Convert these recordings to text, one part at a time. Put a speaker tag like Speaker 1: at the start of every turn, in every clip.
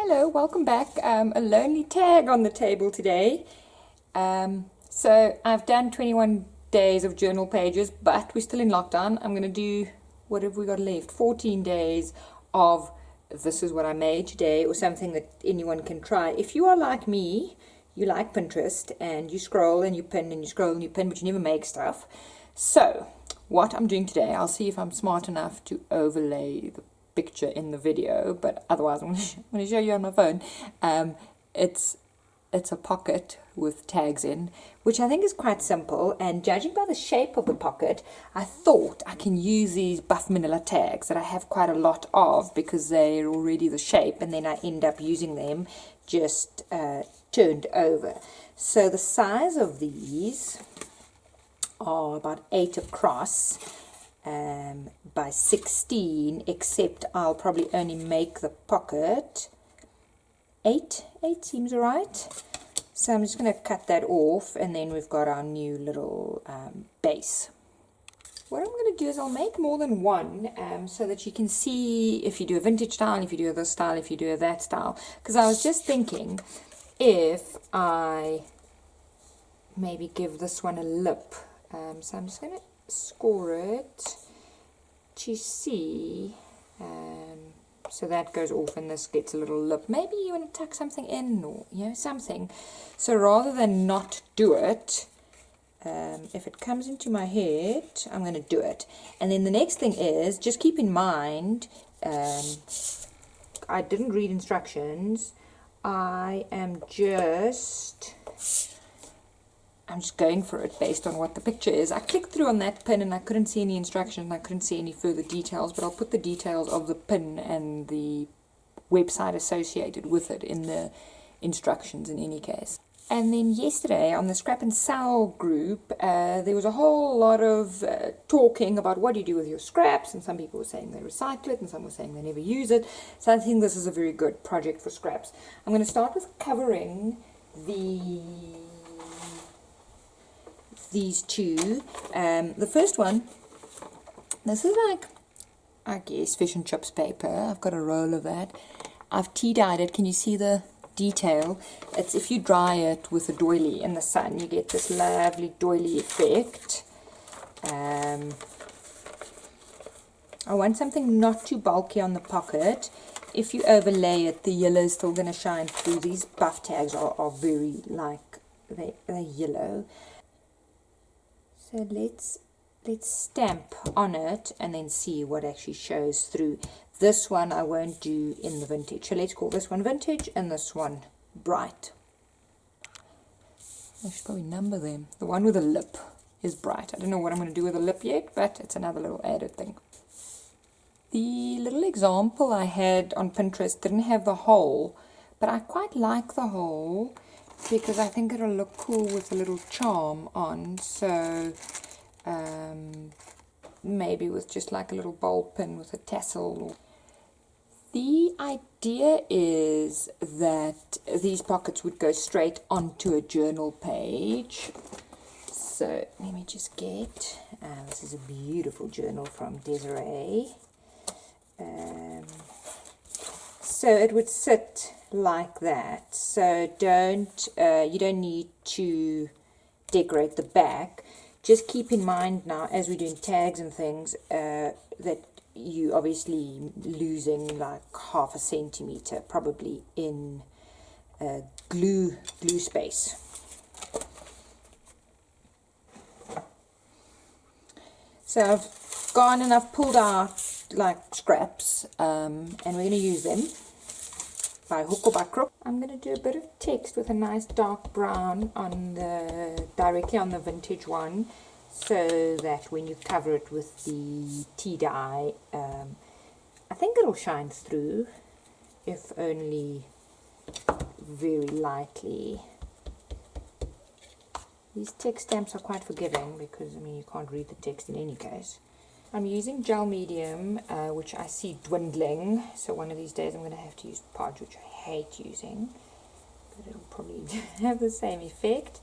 Speaker 1: Hello, welcome back. A lonely tag on the table today. So I've done 21 days of journal pages, but we're still in lockdown. I'm going to do, what have we got left? 14 days of this is what I made today, or something that anyone can try. If you are like me, you like Pinterest and you scroll and you pin and you scroll and you pin, but you never make stuff. So what I'm doing today, I'll see if I'm smart enough to overlay the picture in the video, but otherwise I'm going to show you on my phone. It's a pocket with tags in, which I think is quite simple, and judging by the shape of the pocket, I thought I can use these buff manila tags that I have quite a lot of because they're already the shape, and then I end up using them just turned over. So the size of these are about 8 across by 16, except I'll probably only make the pocket 8 seems right. So I'm just going to cut that off, and then we've got our new little base. What I'm going to do is I'll make more than one so that you can see if you do a vintage style, if you do this style, if you do that style. Because I was just thinking if I maybe give this one a lip. So I'm just going to score it to see. So that goes off and this gets a little lip. Maybe you want to tuck something in, or something. So rather than not do it, if it comes into my head, I'm going to do it. And then the next thing is, just keep in mind, I didn't read instructions. I'm just going for it based on what the picture is. I clicked through on that pin and I couldn't see any instructions and I couldn't see any further details, but I'll put the details of the pin and the website associated with it in the instructions in any case. And then yesterday on the Scrap and Sell group, there was a whole lot of talking about what do you do with your scraps, and some people were saying they recycle it and some were saying they never use it. So I think this is a very good project for scraps. I'm going to start with covering these two. The first one, this is like, I guess, fish and chips paper. I've got a roll of that. I've tea dyed it. Can you see the detail? It's if you dry it with a doily in the sun, you get this lovely doily effect. I want something not too bulky on the pocket. If you overlay it, the yellow is still going to shine through. These buff tags are very like, they're yellow. So let's stamp on it and then see what actually shows through. This one I won't do in the vintage. So let's call this one vintage and this one bright. I should probably number them. The one with the lip is bright. I don't know what I'm going to do with the lip yet, but it's another little added thing. The little example I had on Pinterest didn't have the hole, but I quite like the hole because I think it'll look cool with a little charm on. So maybe with just like a little bowl pin with a tassel. The idea is that these pockets would go straight onto a journal page. So let me just get, this is a beautiful journal from Desiree. So it would sit like that. So you don't need to decorate the back. Just keep in mind now, as we're doing tags and things, that you obviously losing like 0.5 centimeter probably in glue space. So I've gone and I've pulled out like scraps, and we're going to use them by hook or by crook. I'm going to do a bit of text with a nice dark brown on directly on the vintage one, so that when you cover it with the tea dye, I think it'll shine through, if only very lightly. These text stamps are quite forgiving because, I mean, you can't read the text in any case. I'm using gel medium, which I see dwindling, so one of these days I'm going to have to use Podge, which I hate using, but it'll probably have the same effect.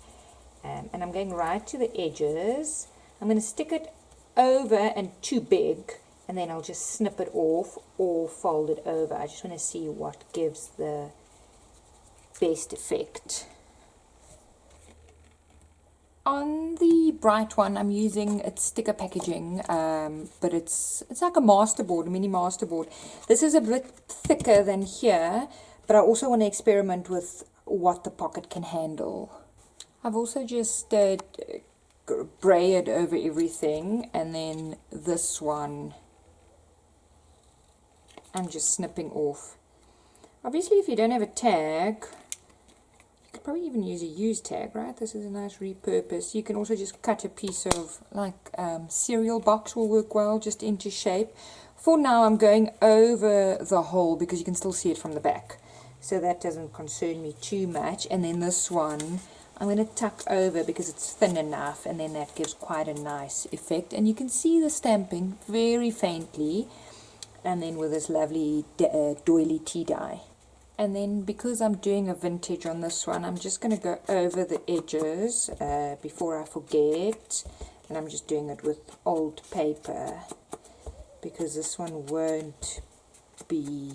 Speaker 1: And I'm going right to the edges. I'm going to stick it over and too big, and then I'll just snip it off or fold it over. I just want to see what gives the best effect. On the bright one, I'm using it's sticker packaging, but it's like a masterboard, a mini masterboard. This is a bit thicker than here, but I also want to experiment with what the pocket can handle. I've also just braided over everything, and then this one I'm just snipping off. Obviously, if you don't have a tag, you could probably even use a used tag, right? This is a nice repurpose. You can also just cut a piece of, like, cereal box will work well, just into shape. For now, I'm going over the hole because you can still see it from the back. So that doesn't concern me too much. And then this one, I'm going to tuck over because it's thin enough, and then that gives quite a nice effect. And you can see the stamping very faintly. And then with this lovely doily tea dye. And then because I'm doing a vintage on this one, I'm just going to go over the edges before I forget. And I'm just doing it with old paper because this one won't be,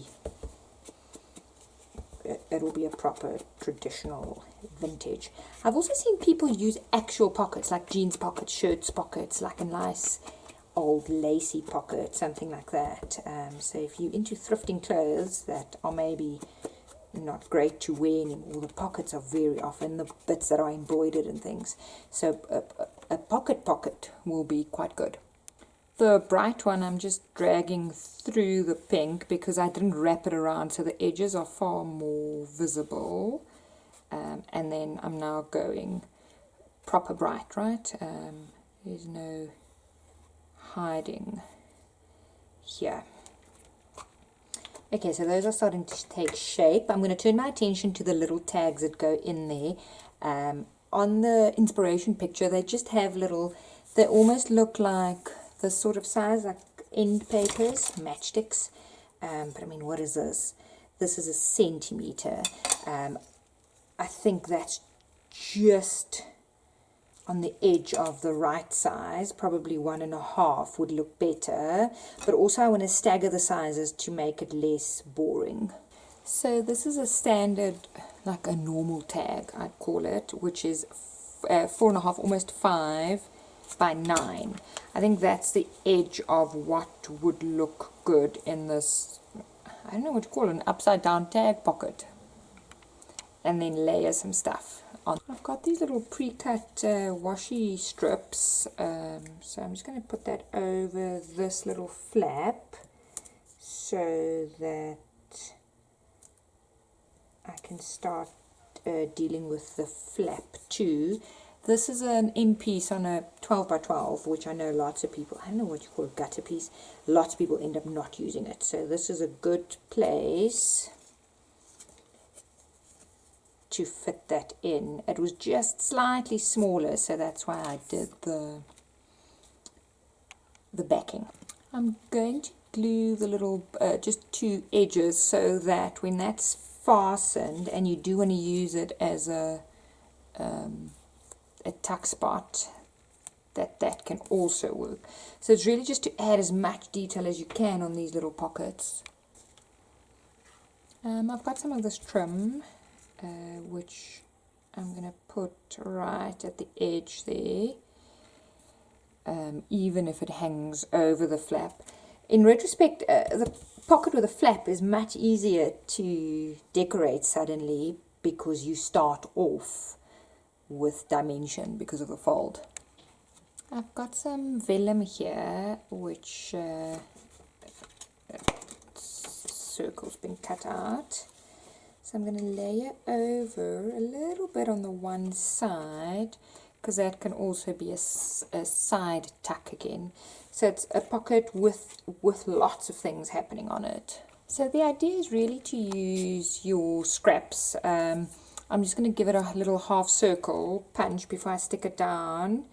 Speaker 1: it'll be a proper traditional vintage. I've also seen people use actual pockets, like jeans pockets, shirts pockets, like a nice old lacy pocket, something like that. So if you're into thrifting clothes that are maybe not great to wear anymore, the pockets are very often the bits that are embroidered and things. So a pocket will be quite good. The bright one, I'm just dragging through the pink because I didn't wrap it around, so the edges are far more visible. And then I'm now going proper bright, right? There's no hiding here. Okay, so those are starting to take shape. I'm going to turn my attention to the little tags that go in there. On the inspiration picture, they just have little, they almost look like this sort of size, like end papers, matchsticks. But I mean, what is this? This is a centimeter. I think that's just on the edge of the right size. Probably 1.5 would look better, but also I want to stagger the sizes to make it less boring. So this is a standard, like a normal tag I'd call it, which is 4.5, almost 5 by 9. I think that's the edge of what would look good in this, I don't know what to call it, an upside down tag pocket. And then layer some stuff on. I've got these little pre-cut washi strips, so I'm just going to put that over this little flap so that I can start dealing with the flap too. This is an end piece on a 12 by 12, which I know lots of people, I don't know what you call a gutter piece, lots of people end up not using it. So this is a good place to fit that in. It was just slightly smaller, so that's why I did the backing. I'm going to glue the little just 2 edges so that when that's fastened and you do want to use it as a tuck spot, that can also work. So it's really just to add as much detail as you can on these little pockets. I've got some of this trim which I'm going to put right at the edge there, even if it hangs over the flap. In retrospect, the pocket with a flap is much easier to decorate suddenly because you start off with dimension because of the fold. I've got some vellum here, which circle's been cut out. So I'm going to layer over a little bit on the one side, because that can also be a side tuck again. So it's a pocket with lots of things happening on it. So the idea is really to use your scraps. I'm just going to give it a little half circle punch before I stick it down,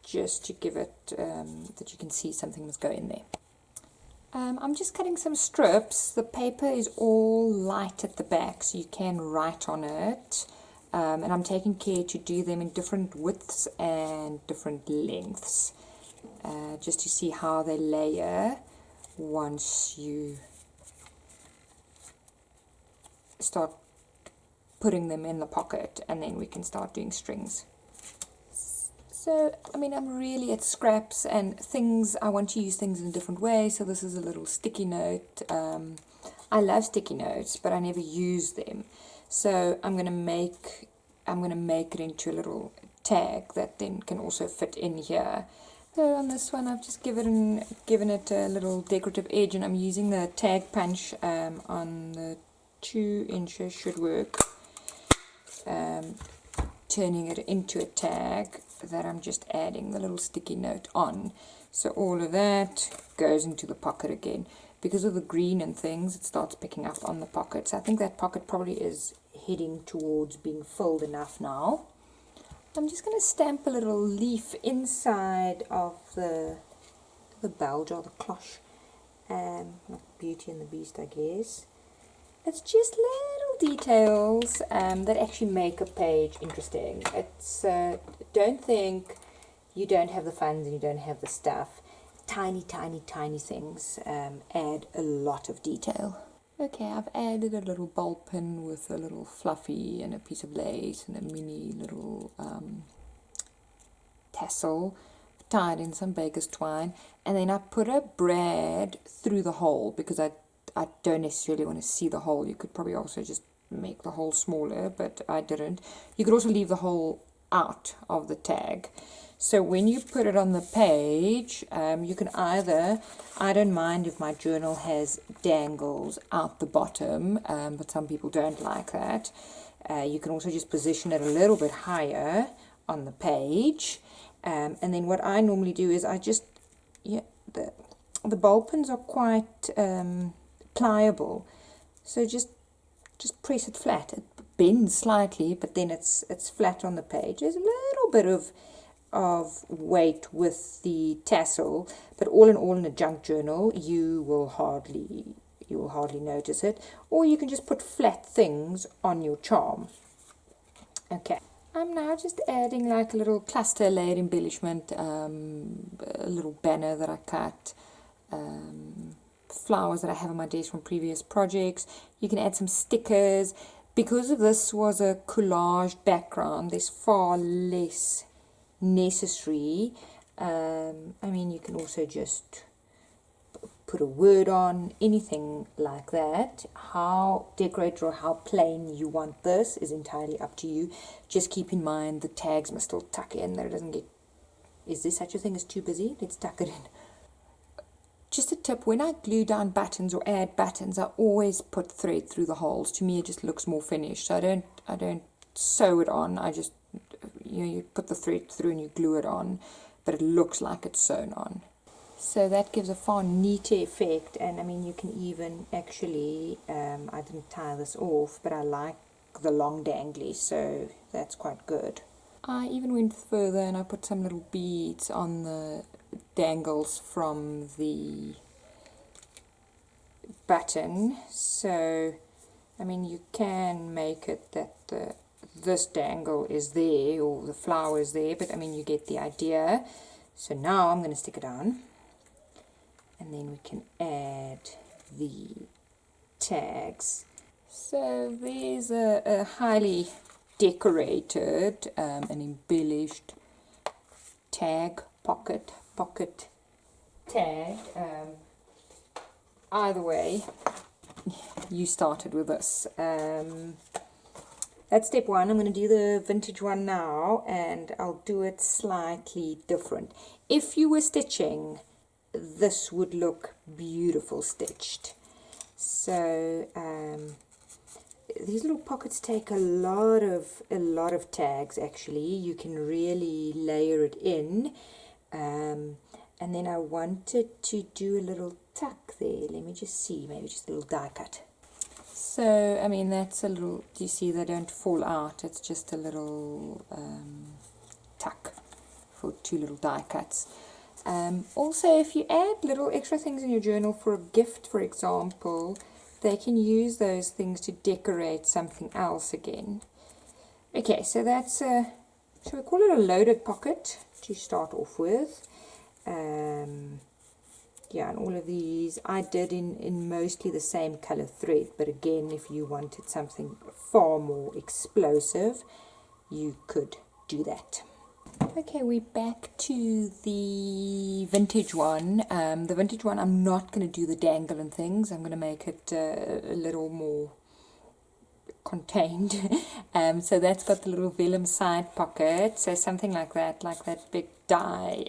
Speaker 1: just to give it that you can see something must go in there. I'm just cutting some strips. The paper is all light at the back, so you can write on it. And I'm taking care to do them in different widths and different lengths. just to see how they layer once you start putting them in the pocket, and then we can start doing strings. So, I mean, I'm really at scraps and things. I want to use things in a different way. So this is a little sticky note. I love sticky notes, but I never use them. So I'm gonna make it into a little tag that then can also fit in here. So on this one, I've just given it a little decorative edge, and I'm using the tag punch on the 2 inches should work. Turning it into a tag that I'm just adding the little sticky note on. So all of that goes into the pocket again. Because of the green and things, it starts picking up on the pocket. So I think that pocket probably is heading towards being filled enough now. I'm just going to stamp a little leaf inside of the bulge or the cloche. Beauty and the Beast, I guess. It's just little details that actually make a page interesting. It's don't think you don't have the funds and you don't have the stuff. Tiny, tiny, tiny things add a lot of detail. Okay, I've added a little ball pin with a little fluffy and a piece of lace and a mini little tassel, tied in some baker's twine, and then I put a brad through the hole because I don't necessarily want to see the hole. You could probably also just make the hole smaller, but I didn't. You could also leave the hole out of the tag. So when you put it on the page, you can either, I don't mind if my journal has dangles out the bottom, but some people don't like that. You can also just position it a little bit higher on the page. And then what I normally do is I just, the ball pins are quite pliable, so just press it flat. It bends slightly, but then it's flat on the page. There's a little bit of weight with the tassel, but all in all, in a junk journal, you will hardly notice it. Or you can just put flat things on your charm. Okay. I'm now just adding like a little cluster layered embellishment, a little banner that I cut, flowers that I have on my desk from previous projects. You can add some stickers. Because of this was a collaged background, there's far less necessary. I mean, you can also just put a word on, anything like that. How decorated or how plain you want this is entirely up to you. Just keep in mind the tags must still tuck in, that it doesn't get, is there such a thing as too busy? Let's tuck it in. Just a tip, when I glue down buttons or add buttons, I always put thread through the holes. To me it just looks more finished. So I don't sew it on. I just, you put the thread through and you glue it on, but it looks like it's sewn on. So that gives a far neater effect. And I mean, you can even actually, I didn't tie this off, but I like the long dangly, so that's quite good. I even went further and I put some little beads on the dangles from the button. So I mean, you can make it that this dangle is there or the flower is there, but I mean, you get the idea. So now I'm going to stick it on, and then we can add the tags. So there's a highly decorated and embellished tag, pocket tag. Either way, you started with this. That's step one. I'm going to do the vintage one now, and I'll do it slightly different. If you were stitching, this would look beautiful stitched. So these little pockets take a lot of tags. Actually, you can really layer it in. And then I wanted to do a little tuck there. Let me just see, maybe just a little die cut. So I mean, that's a little, do you see they don't fall out? It's just a little tuck for 2 little die cuts. Also, if you add little extra things in your journal for a gift, for example, they can use those things to decorate something else again. Okay, so that's shall we call it a loaded pocket to start off with. Yeah, and all of these I did in mostly the same color thread, but again, if you wanted something far more explosive, you could do that. Okay, we're back to the vintage one. The vintage one, I'm not going to do the dangle and things. I'm going to make it a little more contained. So that's got the little vellum side pocket. So something like that big die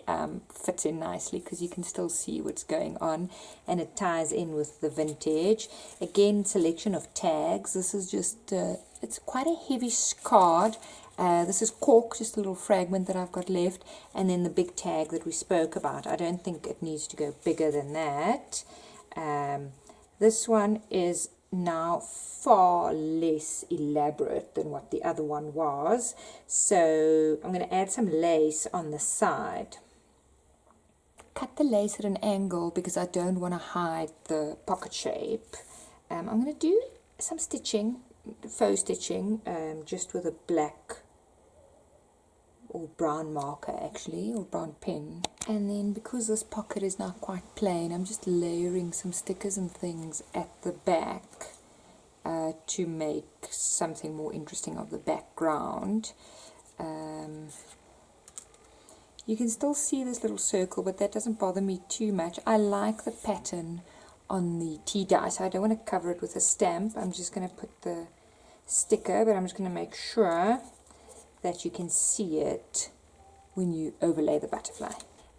Speaker 1: fits in nicely because you can still see what's going on, and it ties in with the vintage. Again, selection of tags. This is just it's quite a heavy card. This is cork, just a little fragment that I've got left, and then the big tag that we spoke about. I don't think it needs to go bigger than that. This one is now far less elaborate than what the other one was, so I'm going to add some lace on the side. Cut the lace at an angle because I don't want to hide the pocket shape. I'm going to do some stitching, faux stitching, just with a black or brown marker actually, or brown pen. And then because this pocket is now quite plain, I'm just layering some stickers and things at the back to make something more interesting of the background. You can still see this little circle, but that doesn't bother me too much. I like the pattern on the tea dye, so I don't want to cover it with a stamp. I'm just going to put the sticker, but I'm just going to make sure that you can see it when you overlay the butterfly.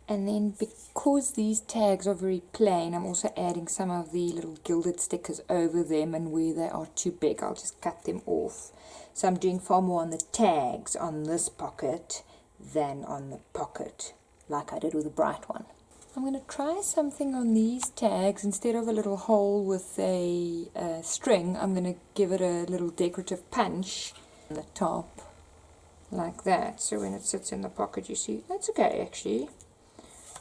Speaker 1: And then because these tags are very plain, I'm also adding some of the little gilded stickers over them, and where they are too big I'll just cut them off. So I'm doing far more on the tags on this pocket than on the pocket like I did with the bright one. I'm going to try something on these tags. Instead of a little hole with a string, I'm going to give it a little decorative punch on the top like that, so when it sits in the pocket you see that's okay actually.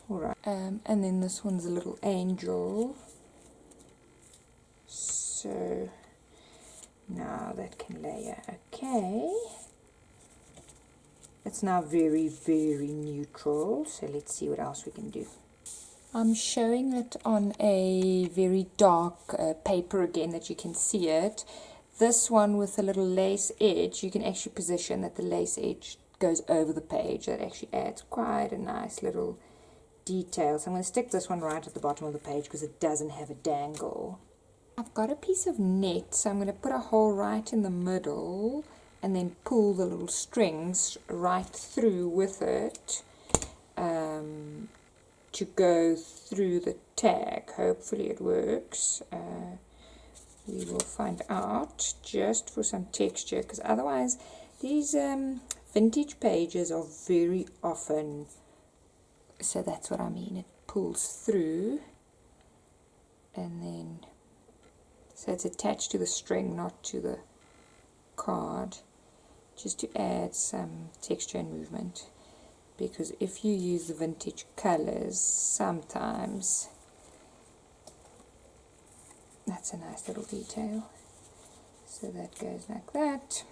Speaker 1: Alright, and then this one's a little angel, so now that can layer. Okay, it's now very neutral, so let's see what else we can do. I'm showing it on a very dark paper again that you can see it. This one with a little lace edge, you can actually position that the lace edge goes over the page. That actually adds quite a nice little detail. So I'm going to stick this one right at the bottom of the page because it doesn't have a dangle. I've got a piece of net, so I'm going to put a hole right in the middle and then pull the little strings right through with it to go through the tag. Hopefully it works. We will find out, just for some texture, because otherwise these vintage pages are very often, so that's what I mean, it pulls through, and then so it's attached to the string, not to the card, just to add some texture and movement, because if you use the vintage colors, sometimes that's a nice little detail. So that goes like that.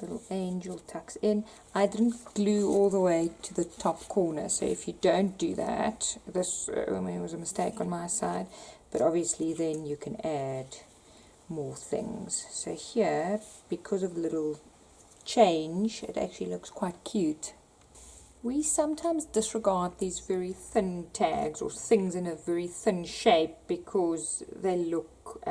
Speaker 1: Little angel tucks in. I didn't glue all the way to the top corner, so if you don't do that, this was a mistake on my side, but obviously then you can add more things. So here, because of the little change, it actually looks quite cute. We sometimes disregard these very thin tags or things in a very thin shape because they look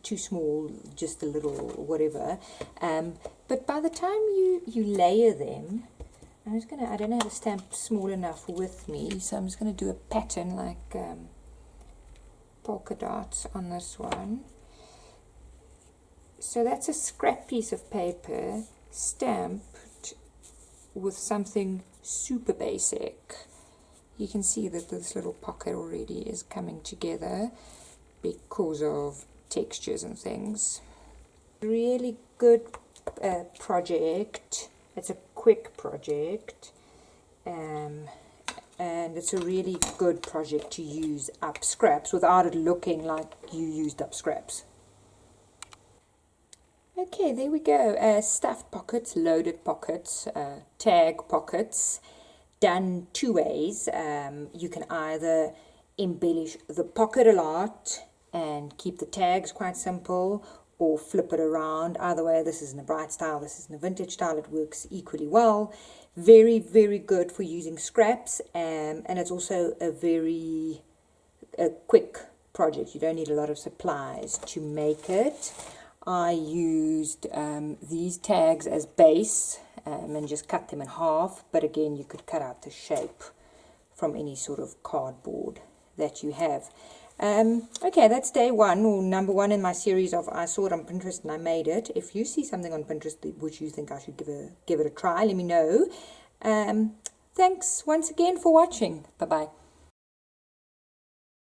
Speaker 1: too small, just a little whatever. But by the time you layer them, I don't have a stamp small enough with me, so I'm just going to do a pattern like polka dots on this one. So that's a scrap piece of paper stamped with something super basic. You can see that this little pocket already is coming together because of textures and things. Really good project. It's a quick project, and it's a really good project to use up scraps without it looking like you used up scraps. Okay, there we go. Stuffed pockets, loaded pockets, tag pockets. done two ways. You can either embellish the pocket a lot and keep the tags quite simple, or flip it around. Either way, this is in a bright style, this is in a vintage style, it works equally well. Very, very good for using scraps, and it's also a quick project. You don't need a lot of supplies to make it. I used these tags as base and just cut them in half, but again you could cut out the shape from any sort of cardboard that you have. Okay, that's day one, or number one in my series of I saw it on Pinterest and I made it. If you see something on Pinterest which you think I should give it a try, let me know. Thanks once again for watching. Bye bye.